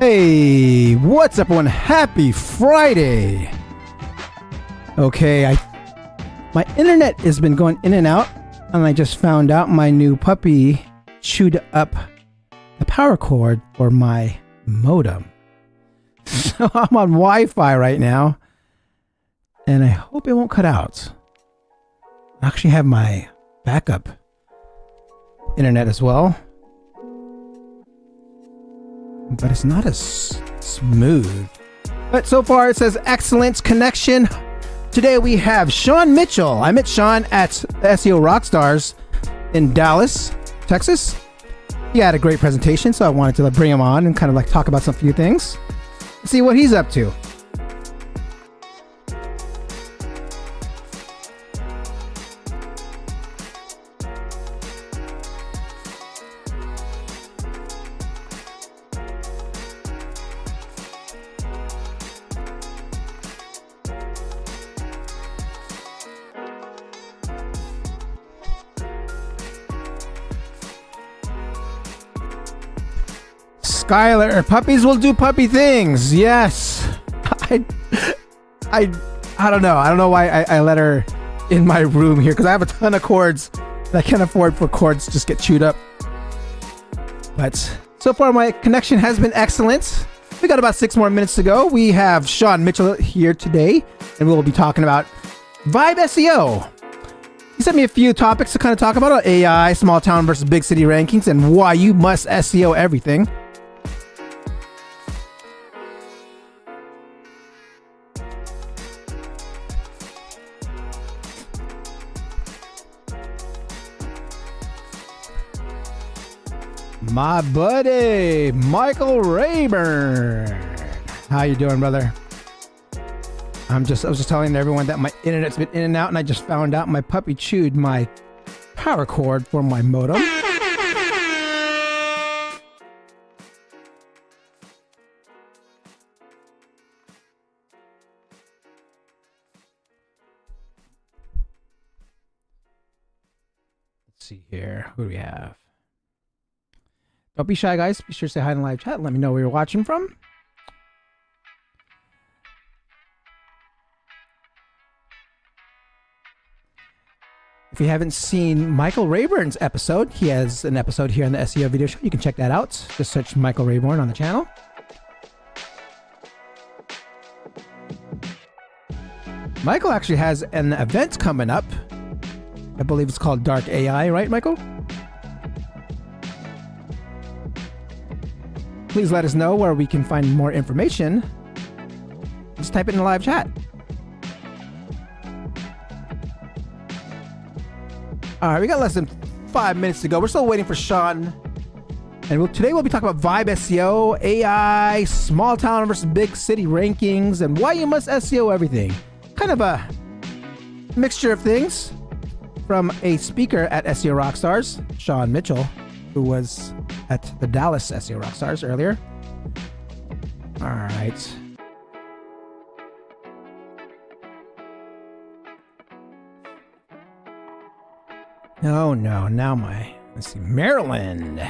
Hey, what's up everyone? Happy Friday. Okay, my internet has been going in and out, and I just found out my new puppy chewed up the power cord for my modem. So I'm on Wi-Fi right now, and I hope it won't cut out. I actually have my backup internet as well, but it's not as smooth. But so far it says excellent connection. Today we have Shaun Mitchell. I met Shaun at the SEO Rockstars in Dallas, Texas. He had a great presentation, so I wanted to bring him on and kind of like talk about some few things. See what he's up to. Skylar, puppies will do puppy things. Yes. I don't know. I don't know why I let her in my room here, because I have a ton of cords that I can't afford for cords to just get chewed up. But so far my connection has been excellent. We got about 6 more minutes to go. We have Shaun Mitchell here today, and we'll be talking about Vibe SEO. He sent me a few topics to kind of talk about: AI, small town versus big city rankings, and why you must SEO everything. My buddy, Michael Rayburn. How you doing, brother? I was just telling everyone that my internet's been in and out, and I just found out my puppy chewed my power cord for my modem. Let's see here. Who do we have? Don't be shy, guys. Be sure to say hi in the live chat. Let me know where you're watching from. If you haven't seen Michael Rayburn's episode, he has an episode here on the SEO video show. You can check that out. Just search Michael Rayburn on the channel. Michael actually has an event coming up. I believe it's called Dark AI, right, Michael? Please let us know where we can find more information. Just type it in the live chat. All right, we got less than 5 minutes to go. We're still waiting for Shaun. And today we'll be talking about Vibe SEO, AI, small town versus big city rankings, and why you must SEO everything. Kind of a mixture of things from a speaker at SEO Rockstars, Shaun Mitchell, who was at the Dallas SEO Rockstars earlier. All right. Oh no, now let's see, Maryland.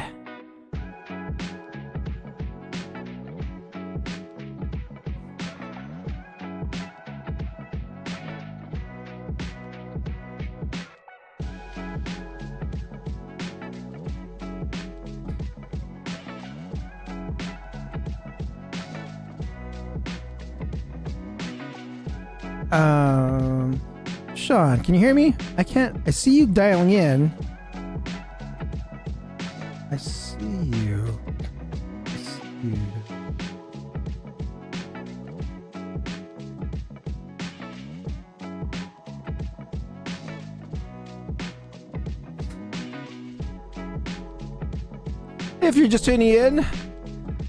Shaun, can you hear me? I see you dialing in. I see you. If you're just tuning in,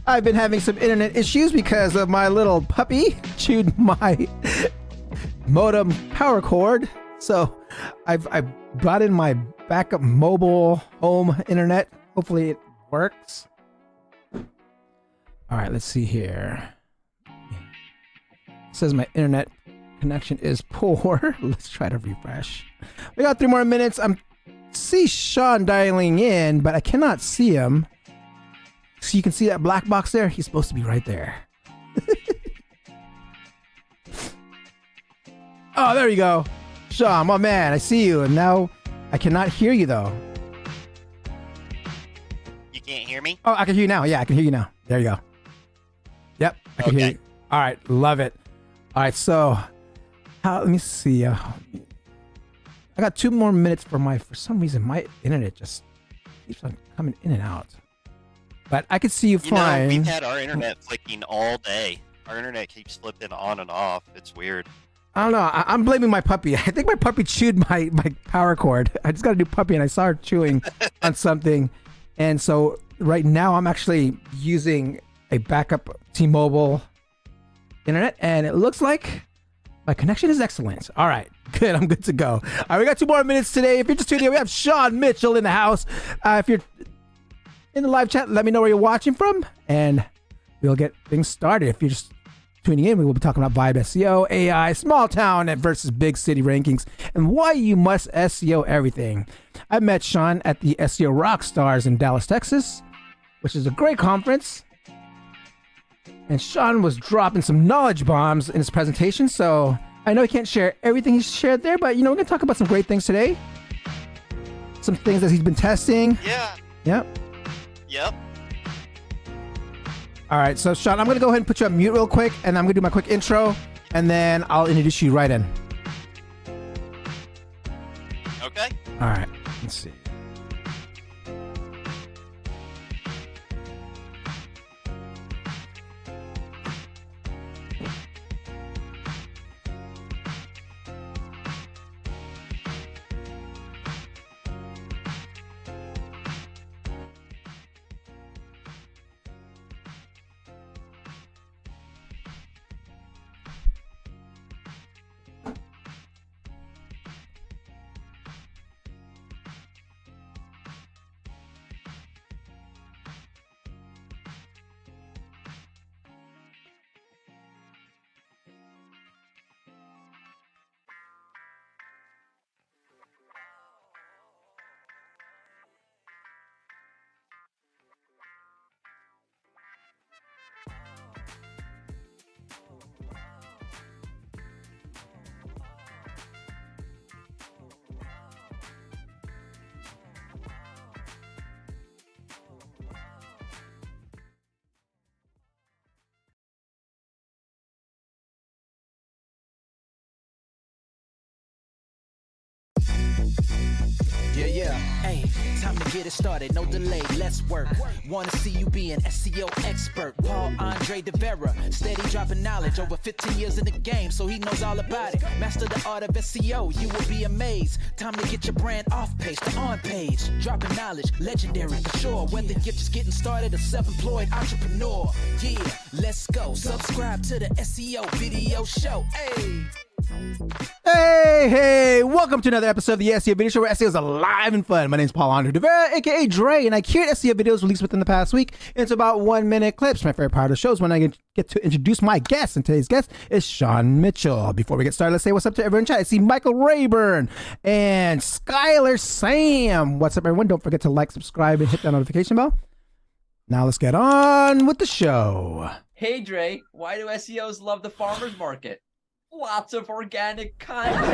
I've been having some internet issues because of my little puppy chewed my modem power cord. So I've brought in my backup mobile home internet. Hopefully it works. All right, let's see here. It says my internet connection is poor. Let's try to refresh. We got 3 more minutes. I see Shaun dialing in, but I cannot see him. So you can see that black box there. He's supposed to be right there. Oh, there you go. Shaun, my man, I see you. And now I cannot hear you, though. You can't hear me? Oh, I can hear you now. Yeah, I can hear you now. There you go. Yep, I can hear you. All right, love it. All right, so let me see. I got 2 more minutes for some reason, my internet just keeps on coming in and out. But I can see you fine. We've had our internet flicking all day. Our internet keeps flipping on and off. It's weird. I don't know. I'm blaming my puppy. I think my puppy chewed my power cord. I just got a new puppy, and I saw her chewing on something. And so right now, I'm actually using a backup T-Mobile internet, and it looks like my connection is excellent. All right, good. I'm good to go. All right, we got 2 more minutes today. If you're just tuning in, we have Shaun Mitchell in the house. If you're in the live chat, let me know where you're watching from, and we'll get things started. If you're just tuning in, we will be talking about Vibe SEO, AI, small town versus big city rankings, and why you must SEO everything. I met Shaun at the SEO Rockstars in Dallas, Texas, which is a great conference. And Shaun was dropping some knowledge bombs in his presentation, so I know he can't share everything he shared there, but we're going to talk about some great things today. Some things that he's been testing. Yeah. Yep. All right, so Shaun, I'm going to go ahead and put you on mute real quick, and I'm going to do my quick intro, and then I'll introduce you right in. Okay. All right, let's see. Yeah. Hey, time to get it started, no delay, let's work. Wanna see you be an SEO expert. Paul Andre de Vera, steady dropping knowledge. Over 15 years in the game, so he knows all about it. Master the art of SEO, you will be amazed. Time to get your brand off page to on page. Dropping knowledge, legendary for sure. Whether you're just getting started or self-employed entrepreneur. Yeah, let's go. Subscribe to the SEO video show. Hey, welcome to another episode of the SEO Video Show, where SEO is alive and fun. My name is Paul Andre de Vera, aka Dre, and I curate SEO videos released within the past week into about 1-minute clips. My favorite part of the show is when I get to introduce my guest, and today's guest is Shaun Mitchell. Before we get started, let's say what's up to everyone in chat. I see Michael Rayburn and Skylar Sam. What's up, everyone? Don't forget to like, subscribe, and hit that notification bell. Now let's get on with the show. Hey Dre, why do SEOs love the farmer's market? Lots of organic content.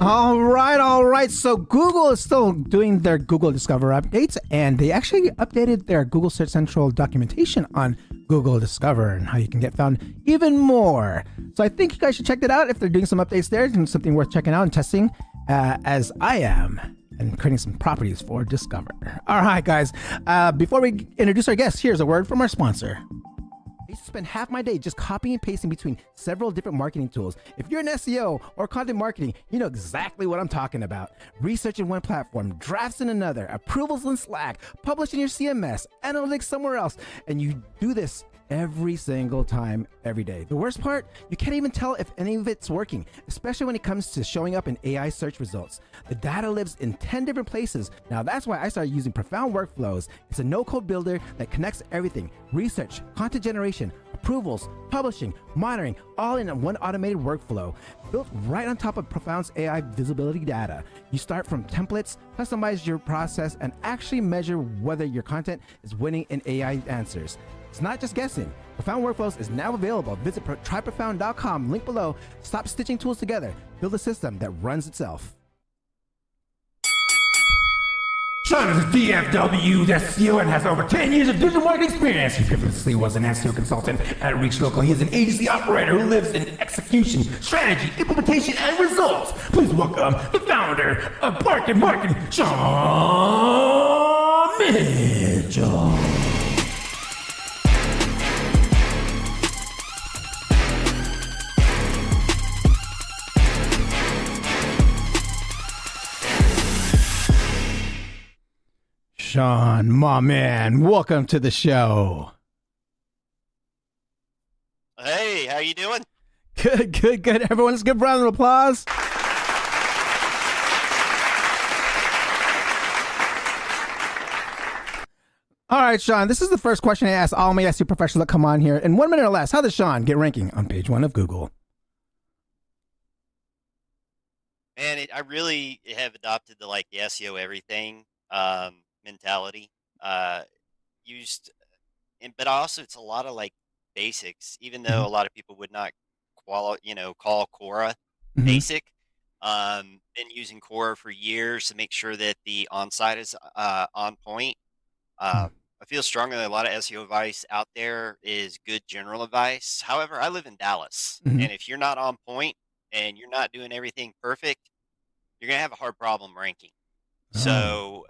All right. So Google is still doing their Google Discover updates, and they actually updated their Google Search Central documentation on Google Discover and how you can get found even more. So I think you guys should check that out if they're doing some updates there, and something worth checking out and testing, as I am, and creating some properties for Discover. All right, guys. Before we introduce our guest, here's a word from our sponsor. I used to spend half my day just copying and pasting between several different marketing tools. If you're an SEO or content marketing, you know exactly what I'm talking about. Research in one platform, drafts in another, approvals in Slack, publish in your CMS, analytics somewhere else, and you do this every single time, every day. The worst part, you can't even tell if any of it's working, especially when it comes to showing up in AI search results. The data lives in 10 different places. Now that's why I started using Profound Workflows. It's a no-code builder that connects everything: research, content generation, approvals, publishing, monitoring, all in one automated workflow built right on top of Profound's AI visibility data. You start from templates, customize your process, and actually measure whether your content is winning in AI answers. It's not just guessing. Profound Workflows is now available. Visit tryprofound.com, link below. Stop stitching tools together. Build a system that runs itself. Shaun is a DFW SEO and has over 10 years of digital marketing experience. He previously was an SEO consultant at Reach Local. He is an agency operator who lives in execution, strategy, implementation, and results. Please welcome the founder of Bark and Marketing, Shaun Mitchell. Shaun, my man, welcome to the show. Hey, how you doing? Good. Everyone, let's give a round of applause. All right, Shaun, this is the first question I ask all my SEO professionals that come on here. In 1 minute or less, how does Shaun get ranking on page 1 of Google? Man, I really have adopted the SEO everything mentality. But also it's a lot of basics, even though a lot of people would not call Quora basic. Been using Quora for years to make sure that the on-site is on point. I feel strongly that a lot of SEO advice out there is good general advice. However, I live in Dallas, and if you're not on point and you're not doing everything perfect, you're gonna have a hard problem ranking. So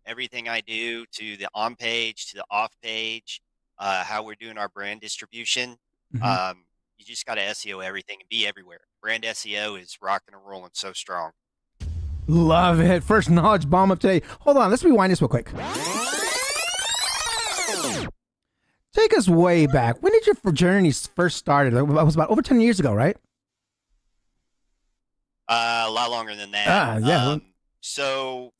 everything I do, to the on page, to the off page, how we're doing our brand distribution, you just got to SEO everything and be everywhere. Brand SEO is rocking and rolling so strong. Love it. First knowledge bomb of today. Hold on, let's rewind this real quick. Take us way back. When did your journey first started? It was about over 10 years ago, right? A lot longer than that. Yeah. So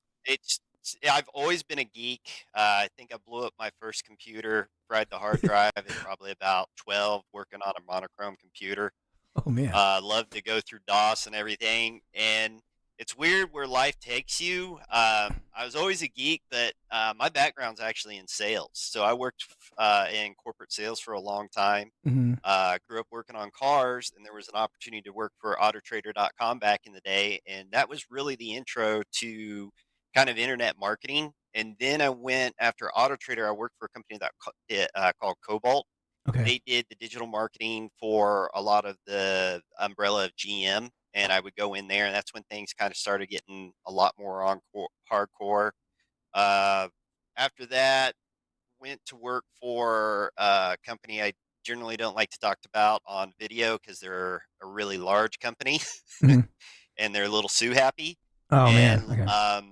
I've always been a geek. I think I blew up my first computer, fried the hard drive at probably about 12, working on a monochrome computer. Oh man. Loved to go through DOS and everything. And it's weird where life takes you. I was always a geek, but my background's actually in sales. So I worked in corporate sales for a long time. Grew up working on cars, and there was an opportunity to work for autotrader.com back in the day. And that was really the intro to kind of internet marketing. And then I went after AutoTrader. I worked for a company that called Cobalt. Okay. They did the digital marketing for a lot of the umbrella of GM, and I would go in there, and that's when things kind of started getting a lot more on hardcore. After that, went to work for a company I generally don't like to talk about on video because they're a really large company and they're a little sue happy. Oh and, man. Okay.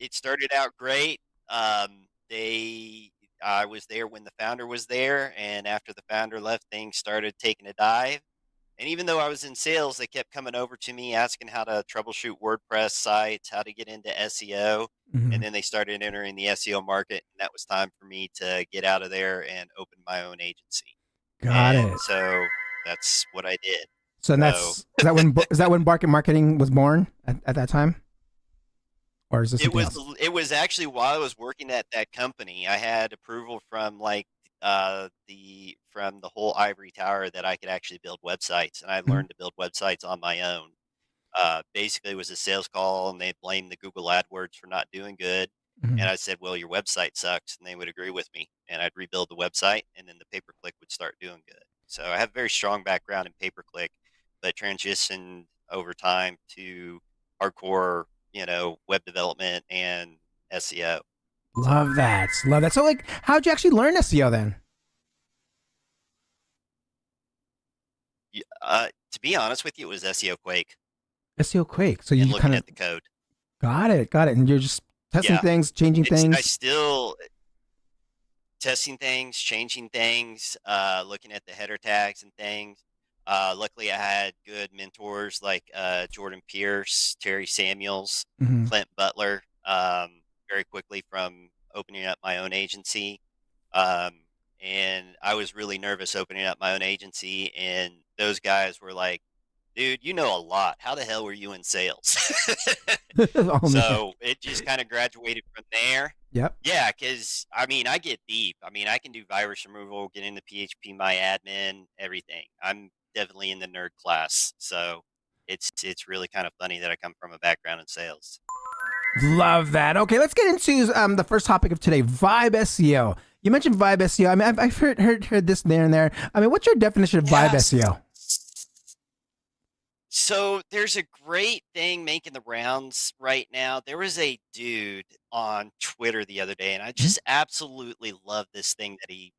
It started out great. I was there when the founder was there, and after the founder left, things started taking a dive. And even though I was in sales, they kept coming over to me asking how to troubleshoot WordPress sites, how to get into SEO. And then they started entering the SEO market, and that was time for me to get out of there and open my own agency. Got it. So that's what I did. So is that when Bark and Marketing was born at that time? Or is this it was actually while I was working at that company, I had approval from the whole ivory tower that I could actually build websites, and I learned to build websites on my own. Basically it was a sales call, and they blamed the Google AdWords for not doing good. And I said, well, your website sucks, and they would agree with me, and I'd rebuild the website, and then the pay-per-click would start doing good. So I have a very strong background in pay-per-click, but transitioned over time to hardcore web development and SEO. Love that. So how'd you actually learn SEO then? To be honest with you, it was SEO Quake. SEO Quake. So you looking at the code. Got it. And you're just testing things, changing things. I still testing things, changing things, looking at the header tags and things. Luckily, I had good mentors like Jordan Pierce, Terry Samuels, Clint Butler, very quickly from opening up my own agency. and I was really nervous opening up my own agency. And those guys were like, "Dude, you know a lot. How the hell were you in sales?" Oh, man. So it just kind of graduated from there. Yep. Yeah, because I mean, I get deep. I mean, I can do virus removal, get into PHP, my admin, everything. I'm definitely in the nerd class. So it's really kind of funny that I come from a background in sales. Love that. Okay, let's get into the first topic of today, Vibe SEO. You mentioned Vibe SEO. I mean, I've heard this there and there. I mean, what's your definition of Vibe Yes. SEO? So there's a great thing making the rounds right now. There was a dude on Twitter the other day, and I just absolutely love this thing that he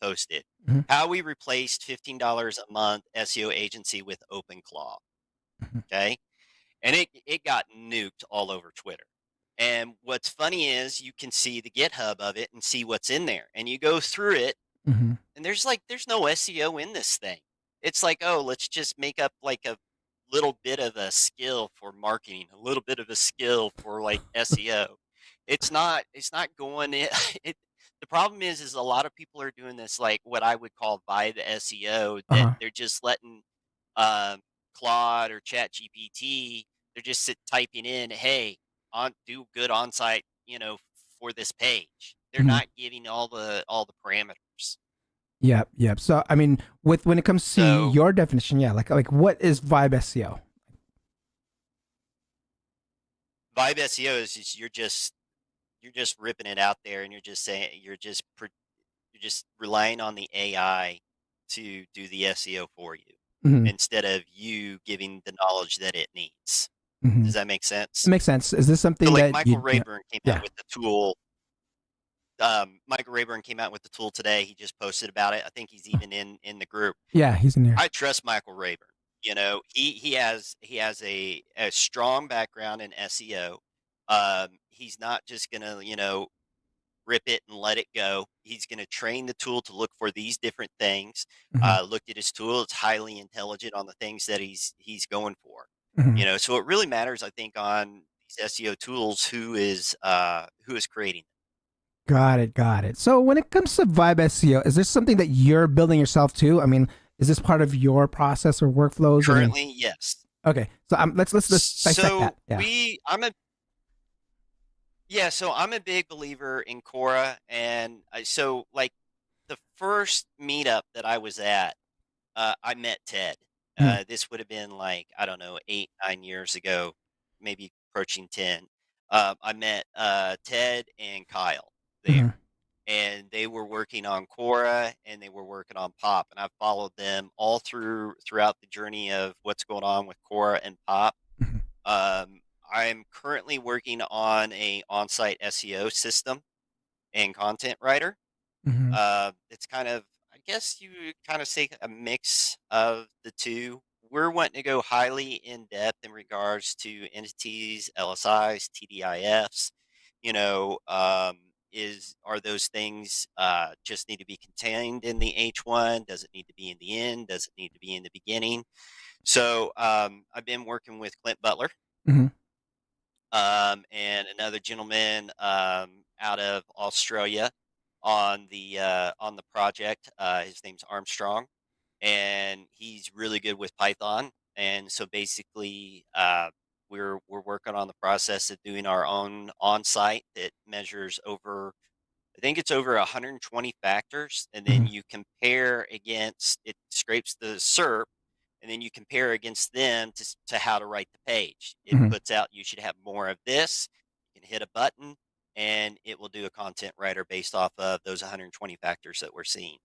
posted. Mhm. How we replaced $15 a month SEO agency with OpenClaw. Mhm. Okay. And it got nuked all over Twitter. And what's funny is you can see the GitHub of it and see what's in there. And you go through it, Mhm. and there's no SEO in this thing. It's like, oh, let's just make up like a little bit of a skill for marketing, a little bit of a skill for like SEO. It's not going in. It, the problem is a lot of people are doing this like what I would call vibe SEO, that Uh-huh. they're just letting um, Claude or Chat GPT, they're just typing in, hey, do good on site, for this page. They're Mhm. not giving all the parameters. Yep. Yep. So, I mean, when it comes to So your definition, yeah, like what is Vibe SEO? vibe SEO is just, you're just ripping it out there, and you're just saying you're just relying on the AI to do the SEO for you Mhm. instead of you giving the knowledge that it needs. Mhm. Does that make It sense? makes sense. Is this So something like that Michael you? Yeah. Rayburn came out Yeah. with the tool. Michael Rayburn came out with the tool today. He just posted about it. I think he's even in the group. Yeah. He's in there. I trust Michael Rayburn. He has a strong background in SEO. He's not just gonna rip it and let it go. He's gonna train the tool to look for these different things. Mhm. Looked at his tool; it's highly intelligent on the things that he's going for. Mhm. So it really matters, I think, on these SEO tools who is creating. Got it. Got it. So when it comes to Vibe SEO, is this something that you're building yourself too? I mean, is this part of your process or workflows? I mean, Currently, yes. okay. So let's dissect So that. Yeah. I'm a big believer in Quora, and so like the first meetup that I was at, I met Ted. Hmm. This would have been like, I don't know, 8, 9 years ago, maybe approaching 10. I met Ted and Kyle there, Mhm. and they were working on Quora and they were working on Pop, and I followed them all throughout the journey of what's going on with Quora and Pop. Mhm. Um, I'm currently working on a on-site SEO system and content writer. Mhm. It's kind of, I guess you would kind of say, a mix of the two. We're wanting to go highly in depth in regards to entities, LSIs, TDIFs. You know, are those things just need to be contained in the H1? Does it need to be in the end? Does it need to be in the beginning? So I've been working with Clint Butler, Mhm. and another gentleman out of Australia on the project. His name's Armstrong, and he's really good with Python. And so basically, we're working on the process of doing our own on-site that measures over. I think it's over 120 factors, and then Mhm. you compare against it, scrapes the SERP, and then you compare against them to how to write the page. It Mhm. puts out you should have more of this. You can hit a button, and it will do a content writer based off of those 120 factors that we're seeing.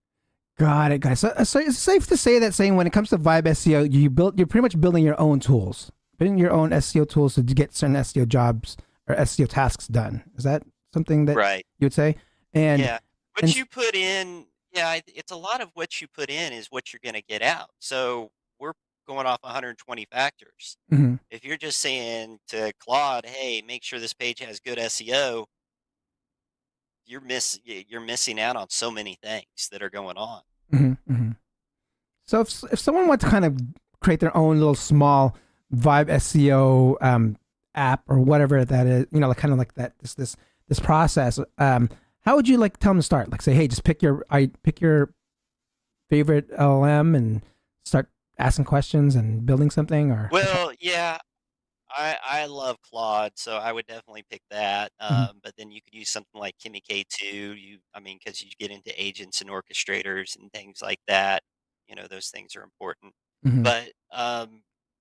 Got it, guys. So it's safe to say that saying when it comes to Vibe SEO, you're pretty much building your own tools, building your own SEO tools to get certain SEO jobs or SEO tasks done. Is that something that Right. you would say? And Yeah. What and you put in, yeah, it's a lot of what you put in is what you're going to get out. So we're going off 120 factors. mhm. If you're just saying to Claude, "Hey, make sure this page has good SEO," you're missing out on so many things that are going on. Mm-hmm. So if someone wants to kind of create their own little small Vibe SEO app or whatever that is, like kind of like that this process, how would you like tell them to start? Like say, hey, just pick your favorite LLM and start asking questions and building something, or Well, yeah, I love Claude, so I would definitely pick that. Mhm. But then you could use something like Kimi K2. I mean, because you get into agents and orchestrators and things like that. Those things are important. Mhm. But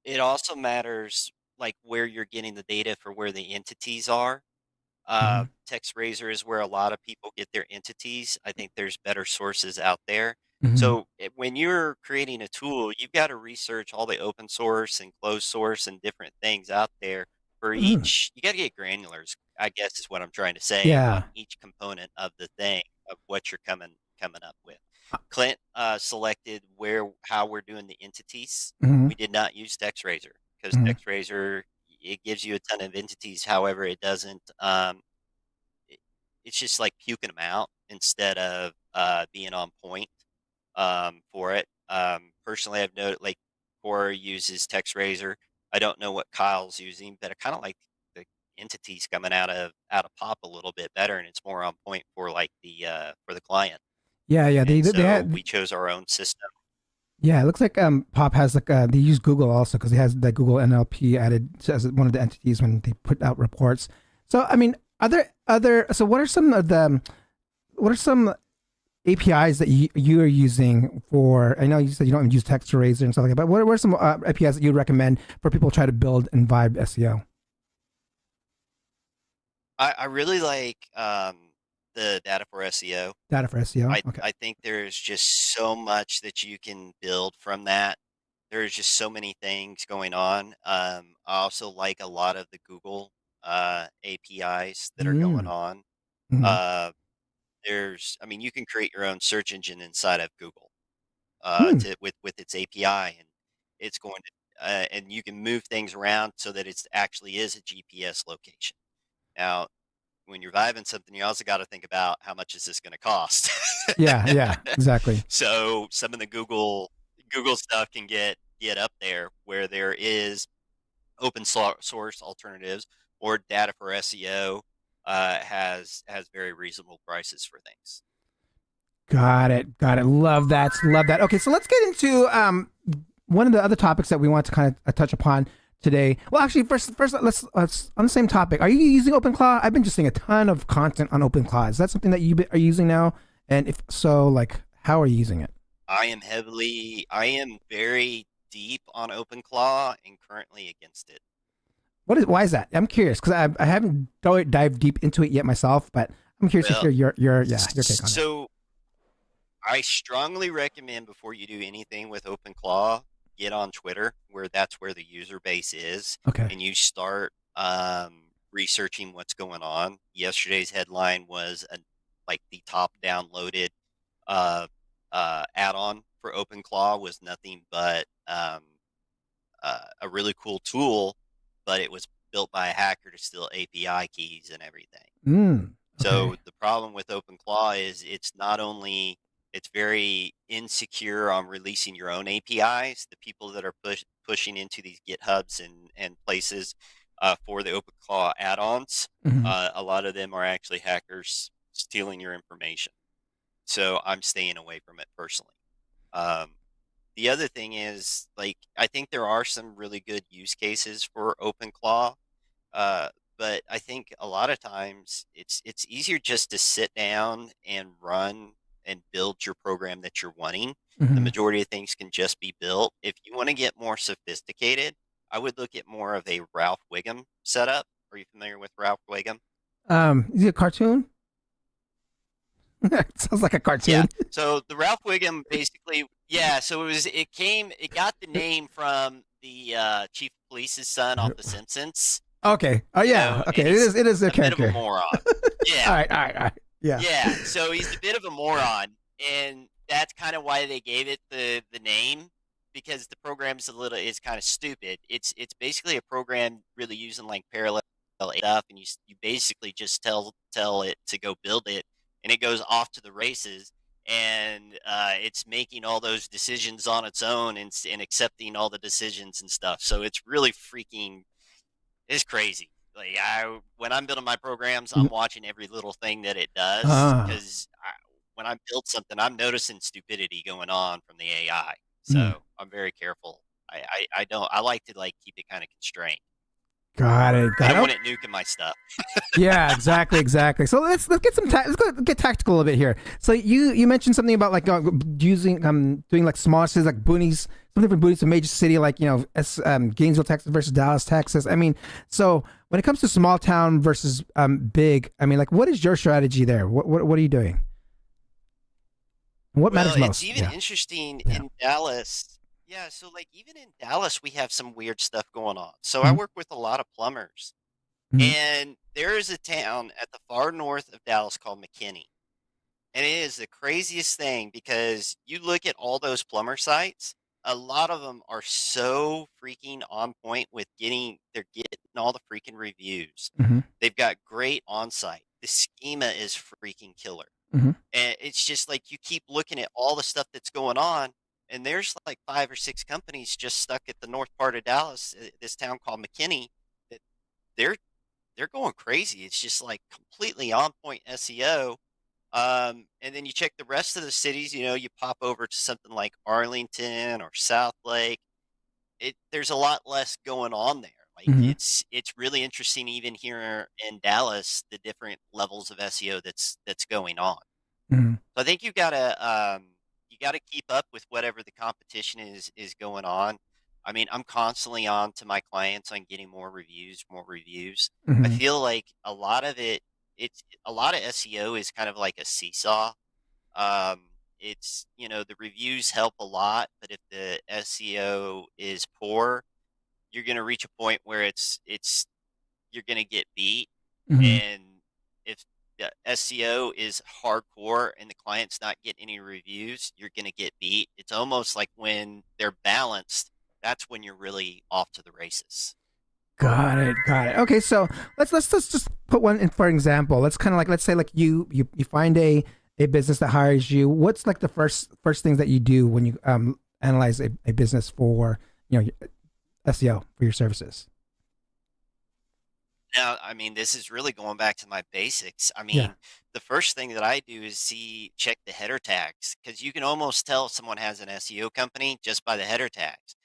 it also matters like where you're getting the data for where the entities are. Mhm. TextRaiser is where a lot of people get their entities. I think there's better sources out there. Mhm. So when you're creating a tool, you've got to research all the open source and closed source and different things out there for Mm. each. You got to get granulars, I guess is what I'm trying to say, on Yeah. each component of the thing of what you're coming up with. Uh, Clint selected how we're doing the entities. mhm. We did not use TextRaiser because Mhm. TextRaiser, it gives you a ton of entities. However, it doesn't. It, it's just like puking them out instead of being on point for it. Personally, I've noted like Core uses TextRaiser. I don't know what Kyle's using, but I kind of like the entities coming out of Pop a little bit better, and it's more on point for like for the client. Yeah, yeah. And They so had we chose our own system. yeah. It looks like Pop has like they use Google also because it has the Google NLP added as one of the entities when they put out reports. So I mean, are there other? So what are some APIs that you are using for? I know you said you don't use TextRaiser and stuff like that, but what are some APIs that you recommend for people to try to build and vibe SEO? I really like the data for SEO. Data for SEO. Okay. I think there's just so much that you can build from that. There's just so many things going on. I also like a lot of the Google APIs that are going Mm. on. Mhm. I mean, you can create your own search engine inside of Google Mm. with its API, and it's going to and you can move things around so that it actually is a GPS location. Now, when you're vibing something, you also got to think about how much is this going to cost. Yeah. Yeah. Exactly. So some of the Google stuff can get up there where there is source alternatives or data for SEO has very reasonable prices for things. Got it. Got it. Love that. Love that. Okay, so let's get into one of the other topics that we want to kind of touch upon today. Well, actually, first let's on the same topic. Are you using OpenClaw? I've been just seeing a ton of content on OpenClaw. Is that something that you are using now? And if so, like, how are you using it? I am very deep on OpenClaw and currently against it. Why is that? I'm curious because I haven't dived deep into it yet myself, but I'm curious to Well, hear your take on it. so I strongly recommend before you do anything with OpenClaw, get on Twitter, where that's where the user base is, Okay. and you start researching what's going on. Yesterday's headline was like the top downloaded uh, add-on for OpenClaw was nothing but a really cool tool, but it was built by a hacker to steal API keys and everything. Mm. Okay. So the problem with OpenClaw is it's very insecure on releasing your own APIs. The people that are pushing into these GitHubs and places for the OpenClaw add-ons, Mhm. a lot of them are actually hackers stealing your information. So I'm staying away from it personally. Um, the other thing is, like, I think there are some really good use cases for OpenClaw, uh, but I think a lot of times it's easier just to sit down and run and build your program that you're wanting. The Mhm. majority of things can just be built. If you want to get more sophisticated, I would look at more of a Ralph Wiggum setup. Are you familiar with Ralph Wiggum? Is it a cartoon? It sounds like a Yeah. cartoon. So the Ralph Wiggum basically, yeah. So it got the name from the chief of police's son off The Simpsons. Okay. Oh yeah. Okay. And It he's is a a bit of a character. moron. All Yeah, right. All right. All right. Yeah. yeah. So he's a bit of a moron, and that's kind of why they gave it the name because the program's is kind of stupid. It's basically a program really using like parallel stuff, and you basically just tell it to go build it, and it goes off to the races. And it's making all those decisions on its own and accepting all the decisions and stuff. So it's really freaking it's crazy. Like when I'm building my programs, I'm watching every little thing that it does Ah. because when I build something, I'm noticing stupidity going on from the AI. Mm. So I'm very careful. I don't. I like to like keep it kind of constrained. Got it. I Got don't it. want it nuking my stuff. Yeah, exactly. So let's get let's get tactical a little bit here. So you mentioned something about like using doing like small cities like boonies, some different boonies, a major city like Gainesville, Texas versus Dallas, Texas. I mean, so when it comes to small town versus big, I mean, like what is your strategy there? What are you doing? What Well, matters it's most? even Yeah. interesting Yeah. in Dallas. Yeah, so like even in Dallas, we have some weird stuff going on. So I Mm-hmm. work with a lot of plumbers, Mm-hmm. and there is a town at the far north of Dallas called McKinney. And it is the craziest thing because you look at all those plumber sites, a lot of them are so freaking on point with they're getting all the freaking reviews. Mm-hmm. They've got great on-site. The schema is freaking killer. Mm-hmm. And it's just like you keep looking at all the stuff that's going on, and there's like 5 or 6 companies just stuck at the north part of Dallas, this town called McKinney, that they're they're going crazy. It's just like completely on point SEO. And then you check the rest of the cities, you pop over to something like Arlington or South Lake. There's a lot less going on there. Like Mm-hmm. it's really interesting even here in Dallas, the different levels of SEO that's going on. Mm-hmm. So I think you gotta keep up with whatever the competition is going on. I mean, I'm constantly on to my clients on getting more reviews, more reviews. I Mm-hmm. feel like it's a lot of SEO is kind of like a seesaw. The reviews help a lot, but if the SEO is poor, you're gonna reach a point where it's you're gonna get beat. Mm-hmm. And if the SEO is hardcore and the client's not getting any reviews, you're gonna get beat. It's almost like when they're balanced, that's when you're really off to the races. Got it. Got it. Okay, so let's just put one in for example. Let's kind of like let's say like you find a business that hires you. What's like the first things that you do when you analyze a business for SEO for your services? Now, I mean, this is really going back to my basics. I Yeah. mean, the first thing that I do is check the header tags because you can almost tell if someone has an SEO company just by the header tags.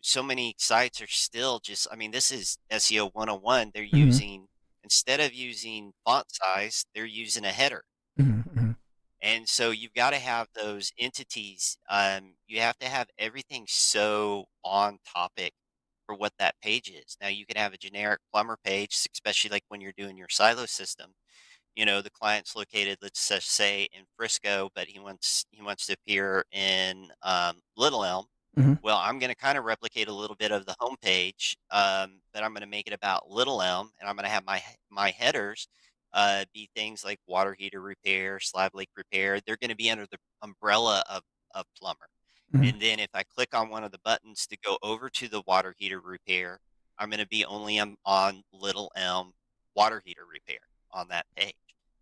So many sites are still just, I mean, this is SEO 101. They're Mm-hmm. instead of using font size, they're using a header. Mm-hmm. And so you've got to have those entities. You have to have everything so on topic for what that page is. Now you can have a generic plumber page, especially like when you're doing your silo system. The client's located, let's just say in Frisco, but he wants to appear in Little Elm. Mm-hmm. Well, I'm going to kind of replicate a little bit of the homepage, but I'm going to make it about Little Elm, and I'm going to have my headers be things like water heater repair, slab leak repair. They're going to be under the umbrella of plumber. Mm-hmm. And then if I click on one of the buttons to go over to the water heater repair, I'm going to be only on Little Elm water heater repair on that page.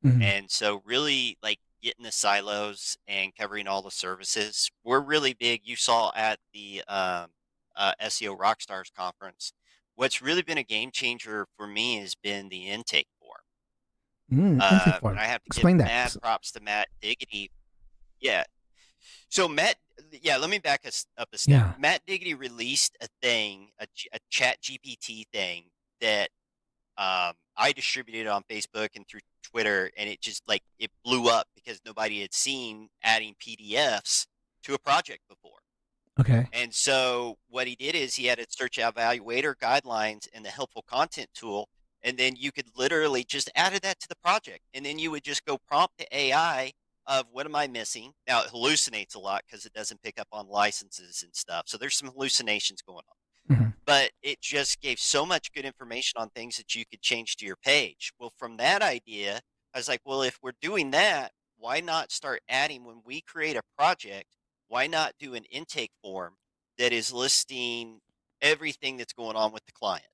Mm-hmm. And so really like getting the silos and covering all the services. We're really big. You saw at the SEO Rockstars conference. What's really been a game changer for me has been the intake form. Intake And form. I have to give Explain that. mad props to Matt Diggity. Yeah. So let me back us up a step. Yeah. Matt Diggity released a thing, a chat GPT thing that I distributed on Facebook and through Twitter, and it just like it blew up because nobody had seen adding PDFs to a project before. Okay. And so what he did is he added search evaluator guidelines and the helpful content tool, and then you could literally just added that to the project, and then you would just go prompt the AI of what am I missing. Now it hallucinates a lot because it doesn't pick up on licenses and stuff, so there's some hallucinations going on. Mm-hmm. But it just gave so much good information on things that you could change to your page. Well, from that idea, I was like, well, if we're doing that, why not start adding when we create a project? Why not do an intake form that is listing everything that's going on with the client?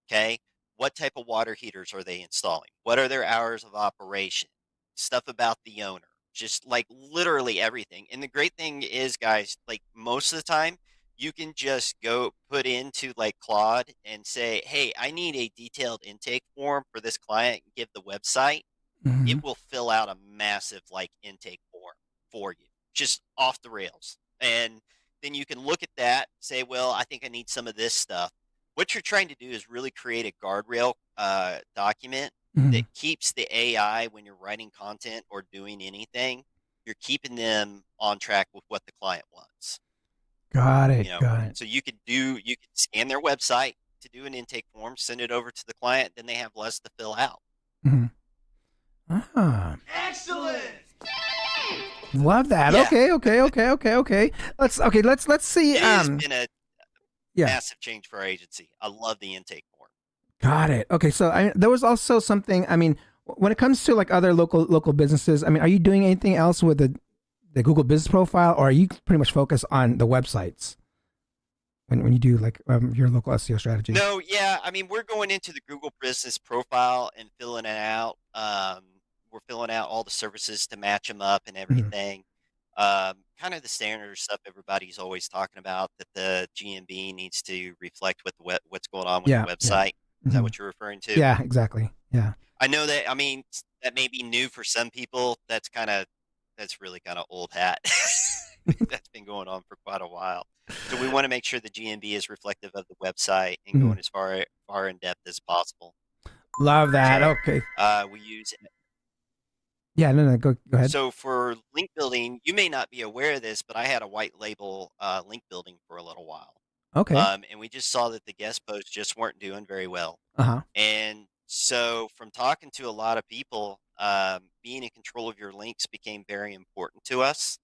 Okay. What type of water heaters are they installing? What are their hours of operation? Stuff about the owner, just like literally everything. And the great thing is, guys, like most of the time, you can just go put into like Claude and say, hey, I need a detailed intake form for this client, give the website. Mhm. It will fill out a massive like intake form for you, just off the rails. And then you can look at that, say, well, I think I need some of this stuff. What you're trying to do is really create a guardrail document that Mhm. keeps the AI when you're writing content or doing anything, you're keeping them on track with what the client wants. Got You it. know, Got it. so you could scan their website to do an intake form, send it over to the client, then they have less to fill out. Mhm. Ah, Excellent. love that. Yeah. Okay. Let's see. It has been a Yeah. massive change for our agency. I love the intake form. Got it. Okay, so there was also something. I mean, when it comes to like other local businesses, I mean, are you doing anything else with the Google Business Profile, or are you pretty much focused on the websites when you do like your local SEO strategy? No, yeah, I mean, we're going into the Google Business Profile and filling it out. We're filling out all the services to match them up and everything. Kind of the standard stuff everybody's always talking about, that the GMB needs to reflect what what's going on with Yeah, the yeah. website. Is that Mhm. what you're referring to? Yeah, exactly. Yeah. I know that. I mean, that may be new for some people. That's really kind of old hat. That's been going on for quite a while. So we want to make sure the GMB is reflective of the website and Mhm. going as far in depth as possible. Love that. So Okay. we use Yeah. No. Go ahead. so for link building. You may not be aware of this, but I had a white label link building for a little while. Okay. And we just saw that the guest posts just weren't doing very well. Uh-huh. And so, from talking to a lot of people, being in control of your links became very important to us.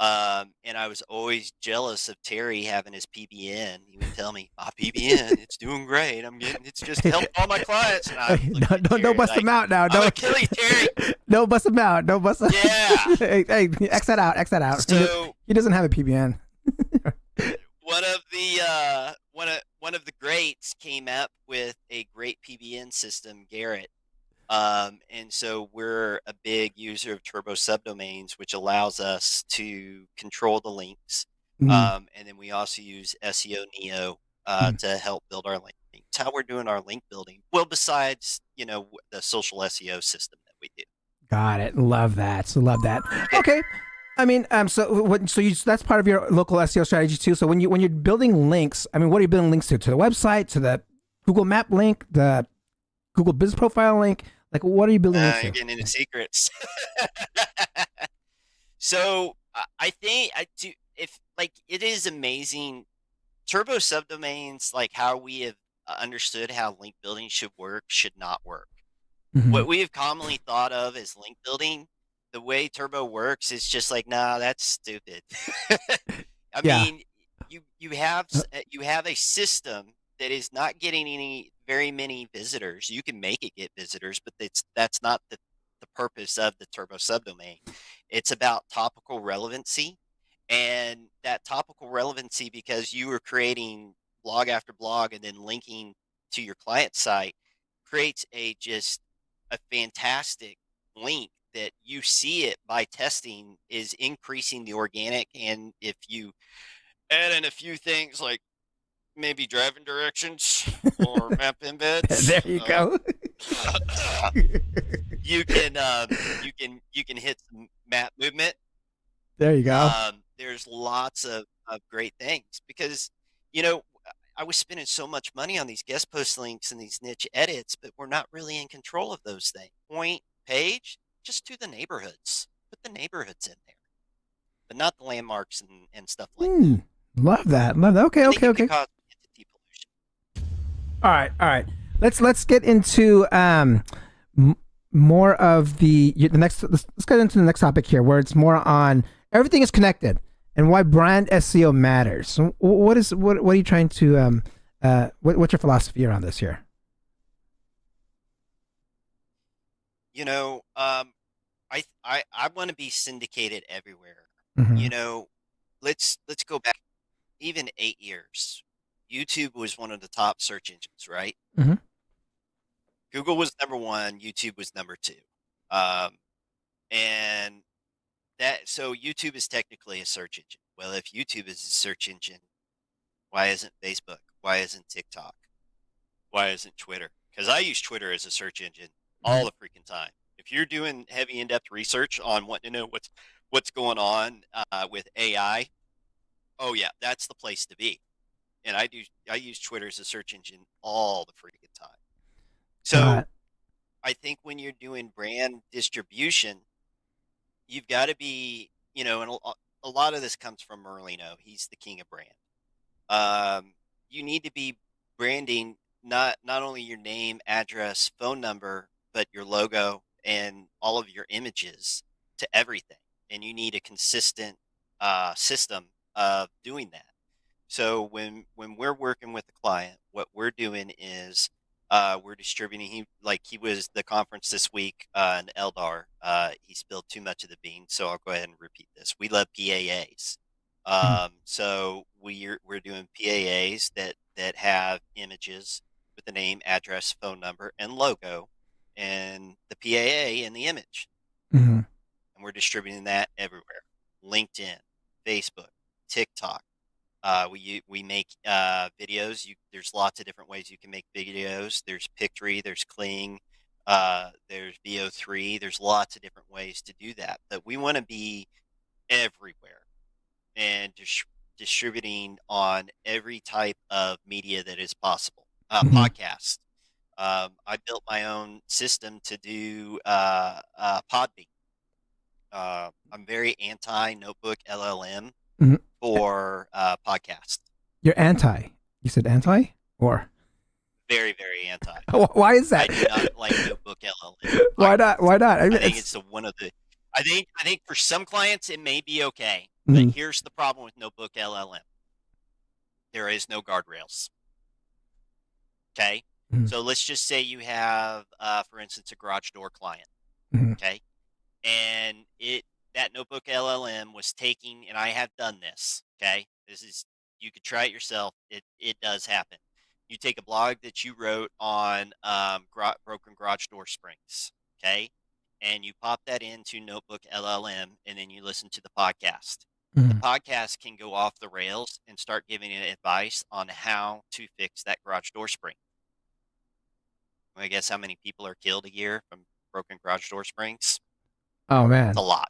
And I was always jealous of Terry having his PBN. He would tell me, "My PBN, it's doing great. It's just helped all my clients." And I Hey, looked at don't Terry bust like, them out now. "I'm gonna Don't kill you, Terry." don't bust them out. Don't bust them. Yeah. Hey, X that out. X that out. So He doesn't have a PBN. one of the greats came up with a great PBN system, Garrett. And so we're a big user of turbo subdomains, which allows us to control the links. Mm. And then we also use SEO Neo Mm. to help build our links. How we're doing our link building. Well, besides, the social SEO system that we do. Got it. Love that. So love that. Okay. I mean, that's part of your local SEO strategy too. So when you're building links, I mean, what are you building links to? To the website, to the Google Map link, the Google Business Profile link? Like, what are you building links to? You're getting into secrets. So I think if like it is amazing, turbo subdomains, like how we have understood how link building should work, should not work. Mhm. What we have commonly thought of as link building, the way turbo works is just like, nah, that's stupid. I Yeah. mean, you have a system that is not getting very many visitors. You can make it get visitors, but that's not the purpose of the turbo subdomain. It's about topical relevancy, and that topical relevancy, because you are creating blog after blog and then linking to your client site, creates a fantastic link that you see it by testing is increasing the organic. And if you add in a few things like maybe driving directions or map embeds, There you go. you can hit some map movement. There you go. There's lots of great things, because I was spending so much money on these guest post links and these niche edits, but we're not really in control of those things. Point page, just do the neighborhoods. Put the neighborhoods in there, but not the landmarks and stuff like that. Love that. Love that. Okay. I think Okay. it Okay. could cause entity pollution. All right. All right. Let's get into more of the next. Let's get into the next topic here, where it's more on everything is connected and why brand SEO matters. So what are you trying to what's your philosophy around this here? I want to be syndicated everywhere. Mhm. Let's go back even 8 years. YouTube was one of the top search engines, right? Mhm. Google was number 1, YouTube was number 2. And so YouTube is technically a search engine. Well, if YouTube is a search engine, Why isn't Facebook? Why isn't TikTok? Why isn't Twitter? Because I use Twitter as a search engine all the freaking time. If you're doing heavy in-depth research on wanting to know what's going on with AI, oh yeah, that's the place to be. And I use Twitter as a search engine all the freaking time. So I think when you're doing brand distribution, you've got to be, and a lot of this comes from Merlino. He's the king of brand. You need to be branding not only your name, address, phone number, but your logo and all of your images to everything. And you need a consistent system of doing that. So when we're working with the client, what we're doing is we're distributing. He was the conference this week in Eldar. He spilled too much of the beans, so I'll go ahead and repeat this. We love PAAs. So we're doing PAAs that have images with the name, address, phone number, and logo, and the PAA and the image. And we're distributing that everywhere: LinkedIn, Facebook, TikTok. We make videos. There's lots of different ways you can make videos. There's Pictory, there's Kling, there's VO3. There's lots of different ways to do that. But we want to be everywhere and distributing on every type of media that is possible. Podcast. I built my own system to do Podbean. I'm very anti Notebook LLM for podcast. You're anti. You said anti, or very, very anti. Why is that? I do not like Notebook LLM. Why not? Why not? I think it's one of the. I think for some clients it may be okay, but here's the problem with Notebook LLM. There is no guardrails. Okay, so let's just say you have, for instance, a garage door client. Okay, and that Notebook LLM was taking, and I have done this. Okay, you could try it yourself. It does happen. You take a blog that you wrote on broken garage door springs. Okay, and you pop that into Notebook LLM, and then you listen to the podcast. The podcast can go off the rails and start giving you advice on how to fix that garage door spring. I guess how many people are killed a year from broken garage door springs? Oh man, it's a lot.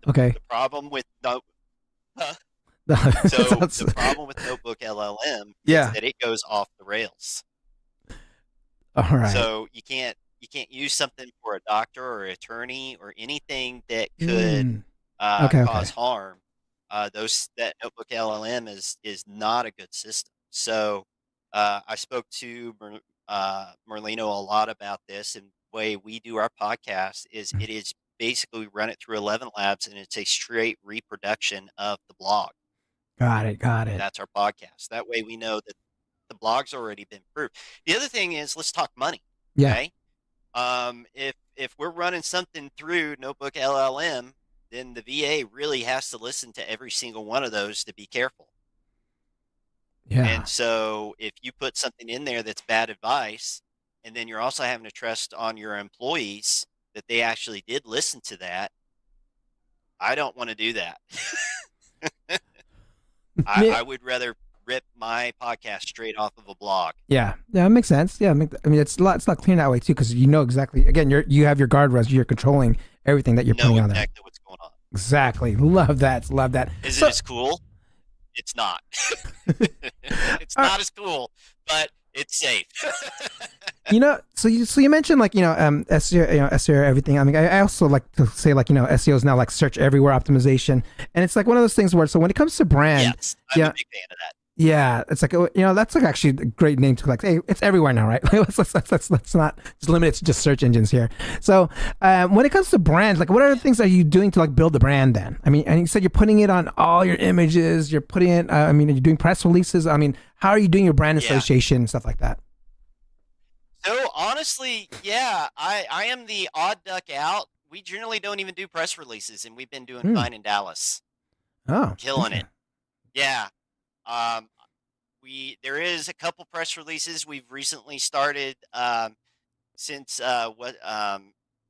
Okay. The problem with the problem with Notebook LLM is that it goes off the rails. All right. So you can't use something for a doctor or attorney or anything that could cause harm. That Notebook LLM is not a good system. So I spoke to Merlino a lot about this, and the way we do our podcast is it is basically run it through 11 labs, and it's a straight reproduction of the blog. Got it. That's our podcast. That way we know that the blog's already been proved. The other thing is, let's talk money. Yeah. Okay. If we're running something through Notebook LLM, then the VA really has to listen to every single one of those to be careful. Yeah. And so if you put something in there that's bad advice, and then you're also having to trust on your employees that they actually did listen to that, I don't want to do that. I would rather rip my podcast straight off of a blog. Yeah, it makes sense. Yeah, I mean, it's not clean that way too, because you know exactly. Again, you have your guardrails. You're controlling everything that you're putting on there. Exactly what's going on. Exactly. Love that. Is it as cool? It's not. It's not as cool, but it's safe. So you mentioned SEO, SEO, everything. I mean, I also like to say SEO is now like search everywhere optimization, and it's like one of those things where when it comes to brand, yes, I'm a big fan of that. Yeah, it's like that's like actually a great name to hey, it's everywhere now, right? let's not just limit it to just search engines here. So when it comes to brands, what are the things are you doing to build the brand then? I mean, and you said you're putting it on all your images, you're putting it. I mean, you're doing press releases. I mean, how are you doing your brand association and stuff like that? So honestly, I am the odd duck out. We generally don't even do press releases, and we've been doing fine in Dallas. Oh, killing it. Yeah. There is a couple press releases we've recently started since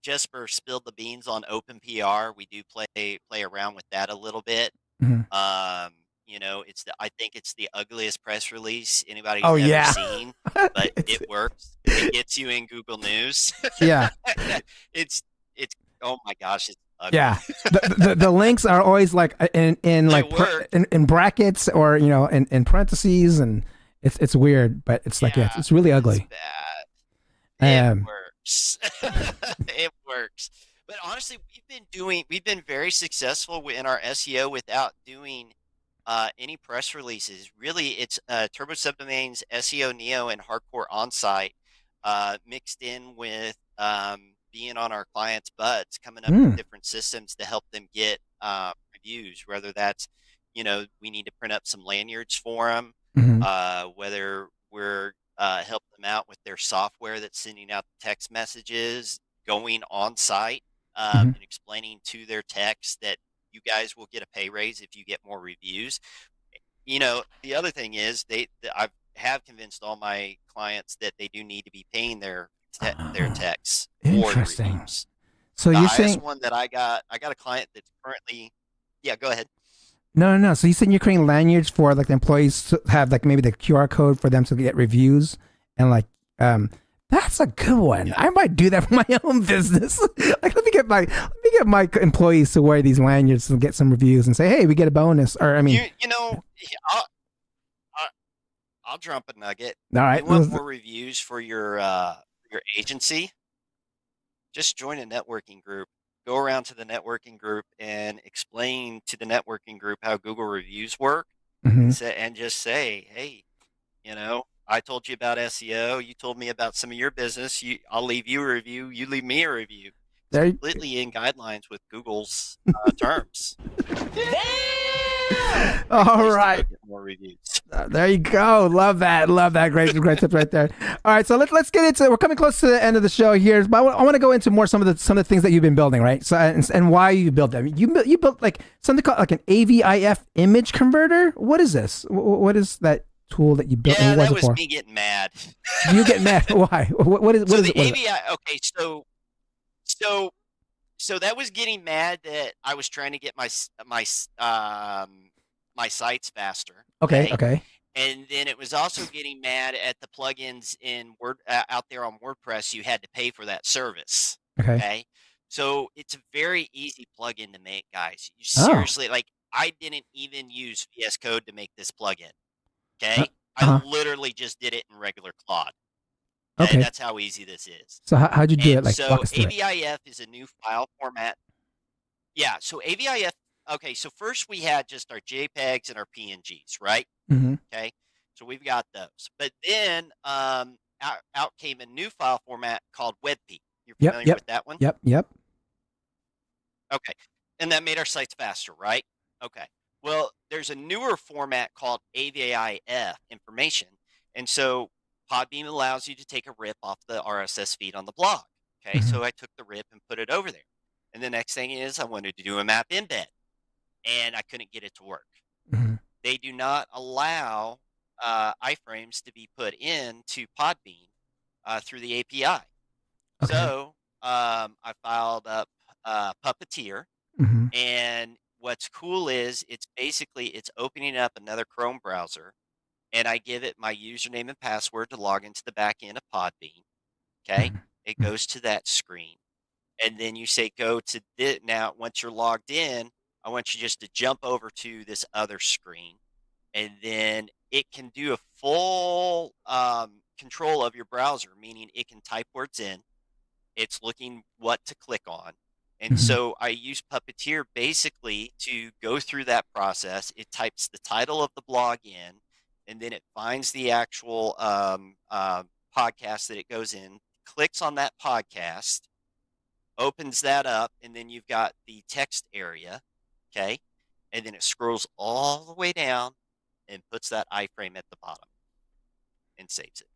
Jesper spilled the beans on Open PR. We do play around with that a little bit. I think it's the ugliest press release anybody's Oh, ever yeah. seen, but It's- it works. It gets you in Google News. yeah. it's oh my gosh, it's ugly. Yeah. The links are always like in They like work. in brackets or in parentheses, and it's weird, but it's like Yeah, it's really ugly. It's bad. It Um, works. It works. But honestly, we've been very successful in our SEO without doing any press releases. Really, it's Turbo Subdomains, SEO Neo, and Hardcore Onsite mixed in with being on our clients' butts, coming up with different systems to help them get reviews. Whether that's, we need to print up some lanyards for them, whether we're helping them out with their software that's sending out text messages, going on site, and explaining to their techs that you guys will get a pay raise if you get more reviews. The other thing is I have convinced all my clients that they do need to be paying their techs for the Interesting. reviews. So The you're highest saying one that I got a client that's currently, yeah, go ahead. no. So you said you're creating lanyards for like the employees to have like maybe the QR code for them to get reviews, and like that's a good one. I might do that for my own business. Like let me get my employees to wear these lanyards and get some reviews and say, hey, we get a bonus. Or I mean, I'll drop a nugget. all right, You want more reviews for your agency? Just join a networking group. Go around to the networking group and explain to the networking group how Google reviews work, and just say, hey, I told you about SEO. You told me about some of your business. I'll leave you a review. You leave me a review. It's completely in guidelines with Google's terms. all right. Get more reviews. There you go. Love that. Great tips right there. All right, so let's get into. We're coming close to the end of the show here, but I want to go into more some of the things that you've been building, right? So and why you built them. You built like something called like an AVIF image converter. What is this? What is that tool that you built? Yeah, and what that is it was for? me getting mad. You get mad? Why? What is So it? the What is it? AVI. Okay, so that was getting mad that I was trying to get my sites faster. Okay. And then it was also getting mad at the plugins in Word out there on WordPress. You had to pay for that service. Okay. So it's a very easy plugin to make, guys. You Oh. seriously, like, I didn't even use VS Code to make this plugin. Okay. I literally just did it in regular Claude. Okay. That's how easy this is. So how'd you do And it? Like so walk us through it. AVIF is a new file format. Yeah. So AVIF. Okay. So first we had just our JPEGs and our PNGs, right? Okay. So we've got those. But then out came a new file format called WebP. You're familiar with that one? Yep. Okay. And that made our sites faster, right? Okay. Well, there's a newer format called AVIF information. And so Podbean allows you to take a rip off the RSS feed on the blog. Okay. So I took the rip and put it over there. And the next thing is I wanted to do a map embed, and I couldn't get it to work. They do not allow iframes to be put into Podbean through the API. Okay. So I filed up Puppeteer, and what's cool is it's opening up another Chrome browser, and I give it my username and password to log into the back end of Podbean. Okay, it goes to that screen, and then you say go to this. Now, once you're logged in, I want you just to jump over to this other screen, and then it can do a full control of your browser, meaning it can type words in. It's looking what to click on. And so I use Puppeteer basically to go through that process. It types the title of the blog in, and then it finds the actual podcast that it goes in, clicks on that podcast, opens that up, and then you've got the text area, okay? And then it scrolls all the way down and puts that iframe at the bottom and saves it.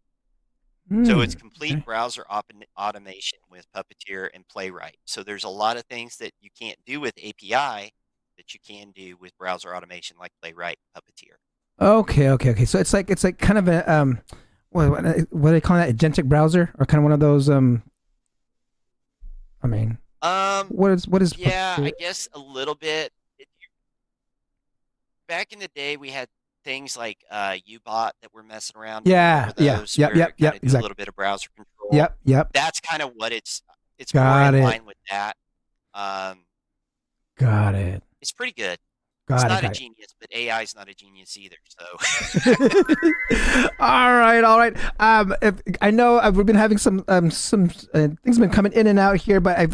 So it's complete browser automation with Puppeteer and Playwright. So there's a lot of things that you can't do with API that you can do with browser automation like Playwright and Puppeteer. Okay. So it's like kind of a what do they call that? Agentic browser, or kind of one of those I mean, what is yeah, Puppeteer? I guess a little bit. back in the day, we had things like Ubot that were messing around. Yeah, Remember yeah, those? yep, Where yep, it yep, kinda do a exactly. little bit of browser control. Yep. That's kind of what it's Got more in it. line with that. Um, Got it. it's pretty good. It's Got not a it. genius, but AI is not a genius either. So All right. If, I know we've been having some things been coming in and out here, but I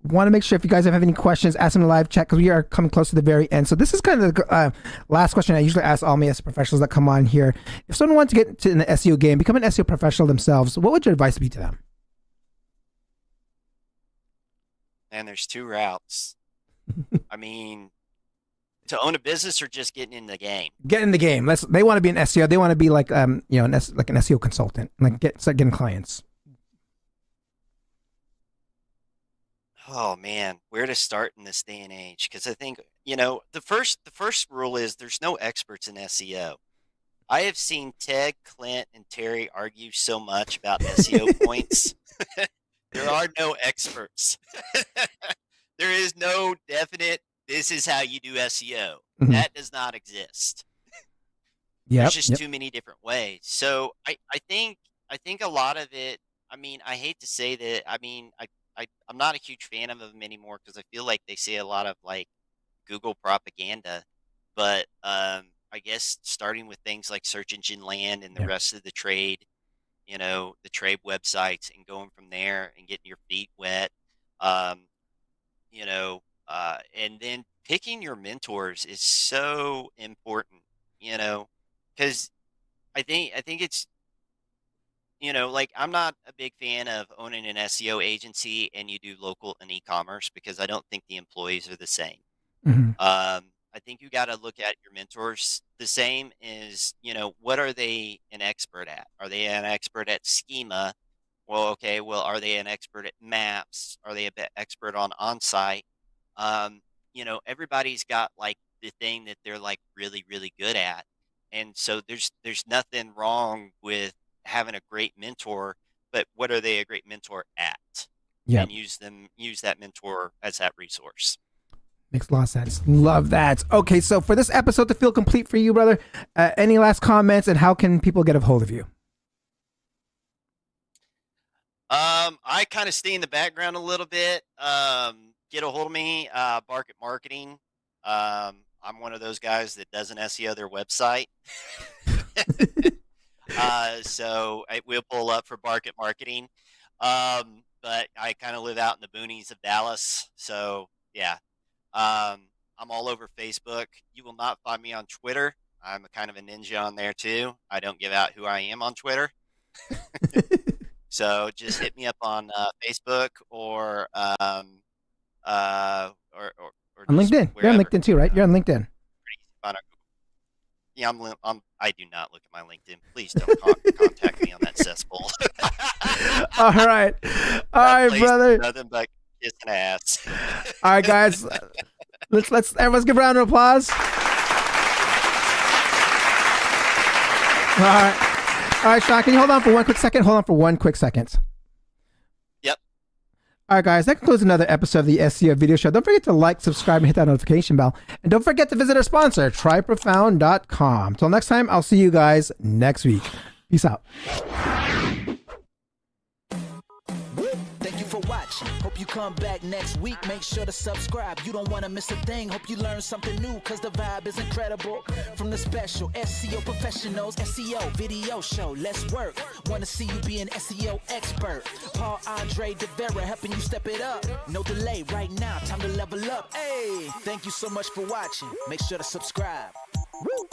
want to make sure if you guys have any questions, ask them in the live chat because we are coming close to the very end. So this is kind of the last question I usually ask all my SEO professionals that come on here. If someone wants to get into the SEO game, become an SEO professional themselves, what would your advice be to them? and there's two routes. I mean, to own a business or just getting in the game. Get in the game. They want to be an SEO. They want to be like like an SEO consultant, like start getting clients. Oh man, where to start in this day and age? Because I think the first rule is there's no experts in SEO. I have seen Ted, Clint, and Terry argue so much about SEO points. There are no experts. There is no definite. This is how you do SEO. Mhm. That does not exist. Yeah. There's just too many different ways. So I think a lot of it. I mean, I hate to say that. I mean, I'm not a huge fan of them anymore because I feel like they say a lot of like Google propaganda. But I guess starting with things like Search Engine Land and the Yeah. rest of the trade, the trade websites, and going from there and getting your feet wet. And then picking your mentors is so important, because I think it's, like I'm not a big fan of owning an SEO agency and you do local and e-commerce because I don't think the employees are the same. Mhm. I think you got to look at your mentors the same as, what are they an expert at? Are they an expert at schema? Well, okay. Well, are they an expert at maps? Are they a bit expert on onsite? Everybody's got like the thing that they're like really, really good at. And so there's nothing wrong with having a great mentor, but what are they a great mentor at? Yeah. And use that mentor as that resource. Makes a lot of sense. Love that. Okay, so for this episode to feel complete for you, brother, any last comments and how can people get a hold of you? I kind of stay in the background a little bit. Get a hold of me, Barket Marketing. I'm one of those guys that doesn't SEO their website. So I will pull up for Barket Marketing. But I kind of live out in the boonies of Dallas. So yeah. I'm all over Facebook. You will not find me on Twitter. I'm a kind of a ninja on there too. I don't give out who I am on Twitter. So just hit me up on Facebook or On just LinkedIn. You're on wherever. LinkedIn too, right? You're on LinkedIn. Yeah, I do not look at my LinkedIn. Please don't contact me on that cesspool. All right. All right, Place brother. is nothing but kissing ass. All right, guys. Let's everyone's give a round of applause. All right, Shaun, can you hold on for one quick second? Hold on for one quick second. Yep. All right, guys, that concludes another episode of the SEO Video Show. Don't forget to like, subscribe, and hit that notification bell. And don't forget to visit our sponsor, tryprofound.com. Till next time, I'll see you guys next week. Peace out. Thank you for watching. Hope you come back next week. Make sure to subscribe. You don't want to miss a thing. Hope you learn something new because the vibe is incredible. From the special SEO professionals, SEO video show. Let's work. Want to see you be an SEO expert. Paul Andre De Vera helping you step it up. No delay right now. Time to level up. Hey, thank you so much for watching. Make sure to subscribe. Woo.